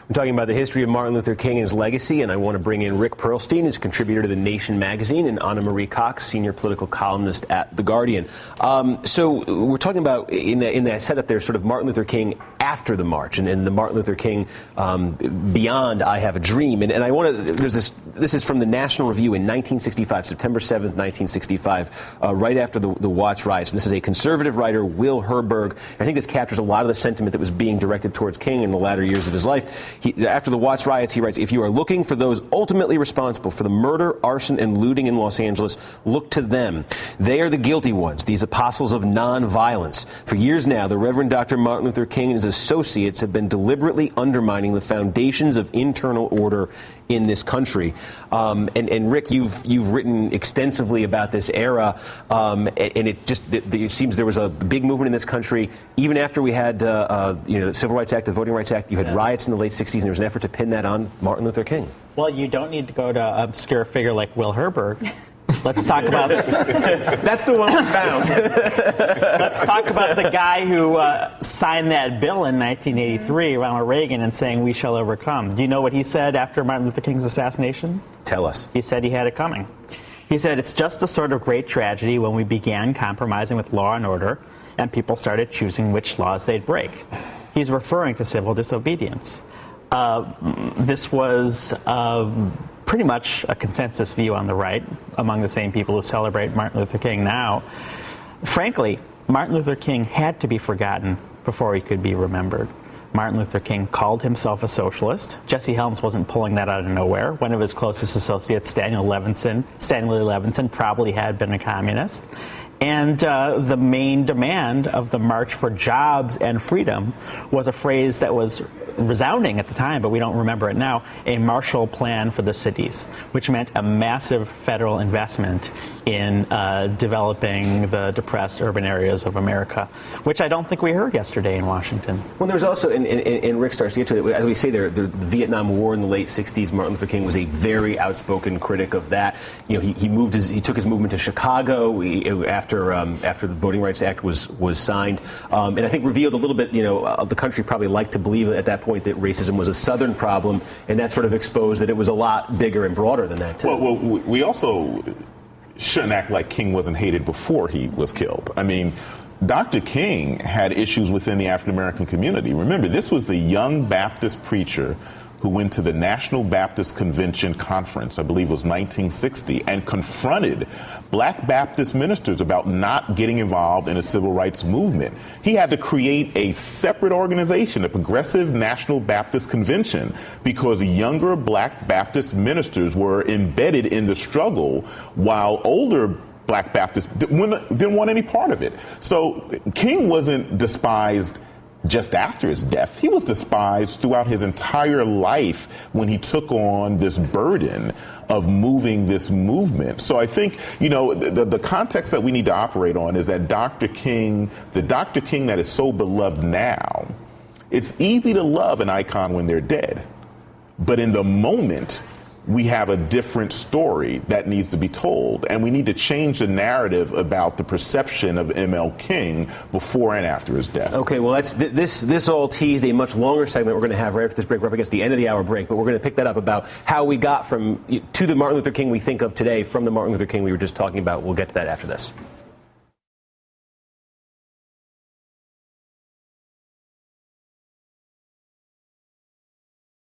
We're talking about the history of Martin Luther King and his legacy, and I want to bring in Rick Perlstein, who's a contributor to The Nation magazine, and Anna Marie Cox, senior political columnist at The Guardian. So we're talking about, in that setup there, sort of Martin Luther King after the march, and the Martin Luther King beyond I Have a Dream. And I want to, this is from the National Review in 1965, September 7th, 1965, right after the Watts riots. And this is a conservative writer, Will Herberg. I think this captures a lot of the sentiment that was being directed towards King in the latter years of his life. After the Watts riots, he writes, "If you are looking for those ultimately responsible for the murder, arson, and looting in Los Angeles, look to them. They are the guilty ones, these apostles of nonviolence. For years now, the Reverend Dr. Martin Luther King and his associates have been deliberately undermining the foundations of internal order in this country." And Rick, you've written extensively about this era, and it seems there was a big movement in this country even after we had the Civil Rights Act, the Voting Rights Act. You had riots in the late 60s, and there was an effort to pin that on Martin Luther King. Well, you don't need to go to an obscure figure like Will Herberg. Let's talk about That's the one we found. Let's talk about the guy who signed that bill in 1983, Ronald Reagan, and saying we shall overcome. Do you know what he said after Martin Luther King's assassination? Tell us. He said he had it coming. He said, "It's just a sort of great tragedy when we began compromising with law and order and people started choosing which laws they'd break." He's referring to civil disobedience. This was pretty much a consensus view on the right among the same people who celebrate Martin Luther King now. Frankly, Martin Luther King had to be forgotten before he could be remembered. Martin Luther King called himself a socialist. Jesse Helms wasn't pulling that out of nowhere. One of his closest associates, Stanley Levinson, probably had been a communist. And the main demand of the March for Jobs and Freedom was a phrase that was resounding at the time, but we don't remember it now, a Marshall Plan for the cities, which meant a massive federal investment in developing the depressed urban areas of America, which I don't think we heard yesterday in Washington. Well, there's also, and Rick starts to get to it, as we say there, the Vietnam War in the late 60s, Martin Luther King was a very outspoken critic of that. You know, he took his movement to Chicago after the Voting Rights Act was signed, and I think revealed a little bit, the country probably liked to believe at that point that racism was a Southern problem, and that sort of exposed that it was a lot bigger and broader than that, too. Well, we also shouldn't act like King wasn't hated before he was killed. I mean, Dr. King had issues within the African American community. Remember, this was the young Baptist preacher who went to the National Baptist Convention Conference, I believe it was 1960, and confronted black Baptist ministers about not getting involved in a civil rights movement. He had to create a separate organization, a Progressive National Baptist Convention, because younger black Baptist ministers were embedded in the struggle, while older black Baptists didn't want any part of it. So King wasn't despised just after his death. He was despised throughout his entire life when he took on this burden of moving this movement. So I think, the context that we need to operate on is that the Dr. King that is so beloved now, it's easy to love an icon when they're dead. But in the moment, we have a different story that needs to be told, and we need to change the narrative about the perception of M.L. King before and after his death. Okay, well, this all teased a much longer segment we're going to have right after this break. We're up against the end of the hour break, but we're going to pick that up about how we got to the Martin Luther King we think of today from the Martin Luther King we were just talking about. We'll get to that after this.